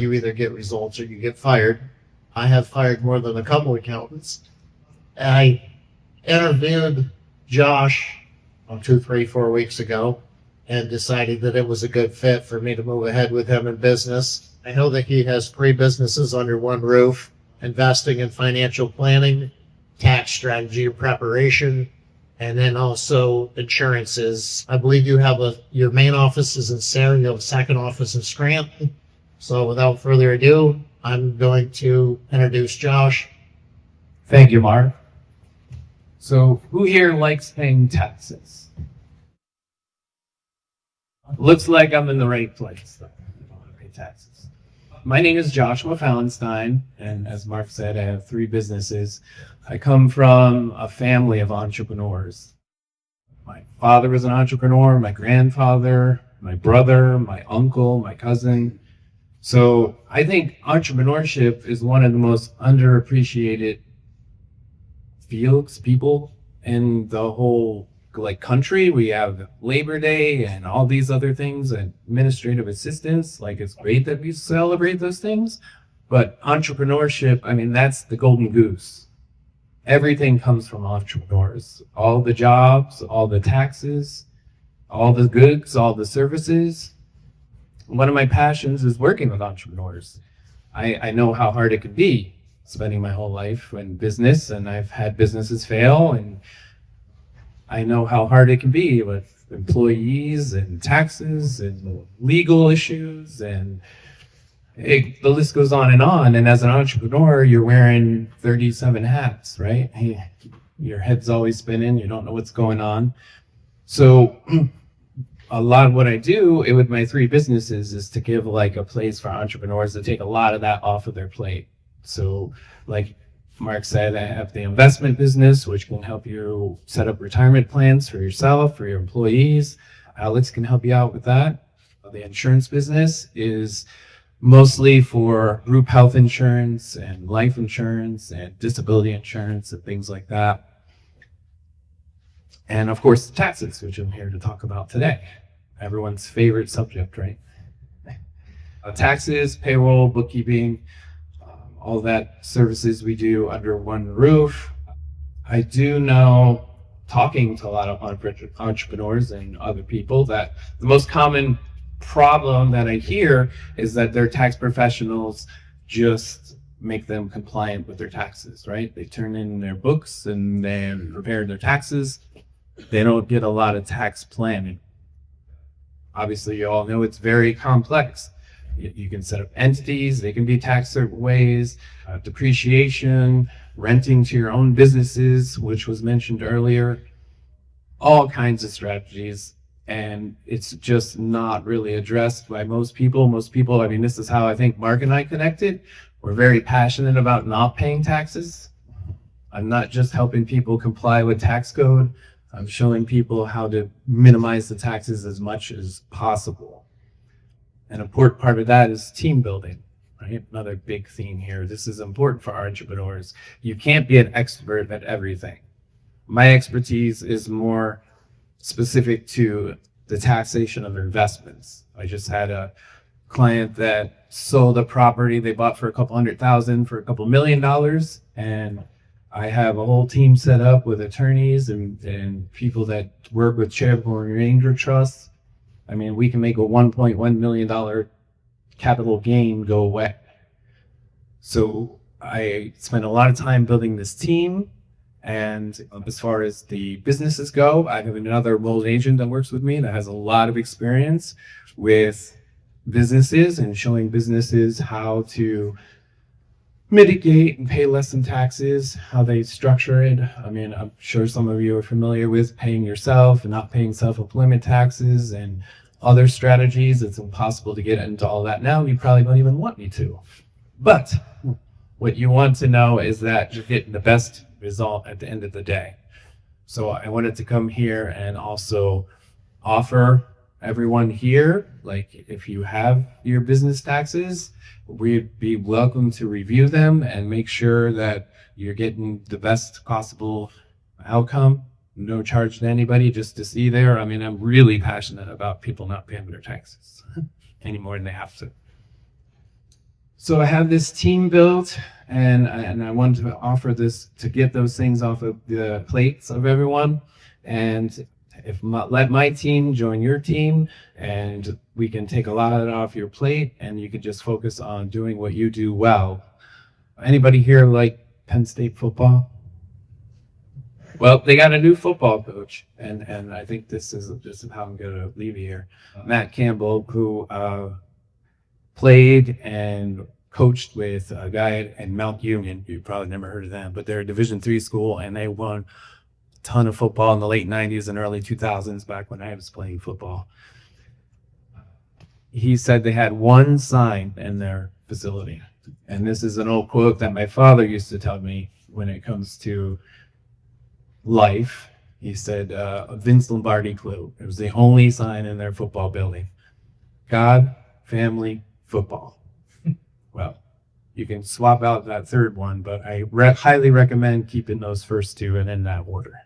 You either get results or you get fired. I have fired more than a couple accountants. I interviewed Josh 2, 3, 4 weeks ago and decided that it was a good fit for me to move ahead with him in business. I know that he has 3 businesses under one roof: investing and financial planning, tax strategy and preparation, and then also insurances. I believe you have your main office is in Sarah, you have a second office in Scranton. So without further ado, I'm going to introduce Josh. Thank you, Mark. So who here likes paying taxes? Looks like I'm in the right place. I want to pay taxes. My name is Joshua Fallenstein, and as Mark said, I have 3 businesses. I come from a family of entrepreneurs. My father was an entrepreneur, my grandfather, my brother, my uncle, my cousin. So I think entrepreneurship is one of the most underappreciated fields, people in the whole country. We have Labor Day and all these other things, and administrative assistance. It's great that we celebrate those things, but entrepreneurship, that's the golden goose. Everything comes from entrepreneurs. All the jobs, all the taxes, all the goods, all the services. One of my passions is working with entrepreneurs. I know how hard it can be, spending my whole life in business, and I've had businesses fail, and I know how hard it can be with employees and taxes and legal issues, and the list goes on. And as an entrepreneur, you're wearing 37 hats, right? Your head's always spinning. You don't know what's going on. So a lot of what I do with my 3 businesses is to give a place for entrepreneurs to take a lot of that off of their plate. So like Mark said, I have the investment business, which can help you set up retirement plans for yourself, for your employees. Alex can help you out with that. The insurance business is mostly for group health insurance and life insurance and disability insurance and things like that. And of course, the taxes, which I'm here to talk about today. Everyone's favorite subject, right? Taxes, payroll, bookkeeping, all that services we do under one roof. I do know, talking to a lot of entrepreneurs and other people, that the most common problem that I hear is that their tax professionals just make them compliant with their taxes, right? They turn in their books and they prepare their taxes. They don't get a lot of tax planning. Obviously, you all know it's very complex. You can set up entities, they can be taxed certain ways, depreciation, renting to your own businesses, which was mentioned earlier, all kinds of strategies. And it's just not really addressed by most people. This is how I think Mark and I connected. We're very passionate about not paying taxes. I'm not just helping people comply with tax code. I'm showing people how to minimize the taxes as much as possible. An important part of that is team building, right? Another big theme here. This is important for our entrepreneurs. You can't be an expert at everything. My expertise is more specific to the taxation of investments. I just had a client that sold a property they bought for a couple $100,000 for a couple $1 million, and I have a whole team set up with attorneys and people that work with charitable remainder trusts. We can make a $1.1 million capital gain go away. So I spent a lot of time building this team. And as far as the businesses go, I have another enrolled agent that works with me that has a lot of experience with businesses and showing businesses how to mitigate and pay less in taxes, how they structure it. I'm sure some of you are familiar with paying yourself and not paying self-employment taxes and other strategies. It's impossible to get into all that now. You probably don't even want me to. But what you want to know is that you're getting the best result at the end of the day. So I wanted to come here and also offer everyone here, if you have your business taxes, we'd be welcome to review them and make sure that you're getting the best possible outcome. No charge to anybody, just to see there. I'm really passionate about people not paying their taxes any more than they have to. So I have this team built, and I wanted to offer this to get those things off of the plates of everyone. And let my team join your team, and we can take a lot of it off your plate, and you can just focus on doing what you do well. Anybody here like Penn State football? Well, they got a new football coach, and I think this is how I'm going to leave you here. Matt Campbell, who played and coached with a guy in Mount Union. You probably never heard of them, but they're a Division III school, and they won a ton of football in the late 90s and early 2000s, back when I was playing football. He said they had one sign in their facility, and this is an old quote that my father used to tell me when it comes to life. He said, Vince Lombardi quote. It was the only sign in their football building: God, family, football. Well, you can swap out that third one, but I highly recommend keeping those first two and in that order.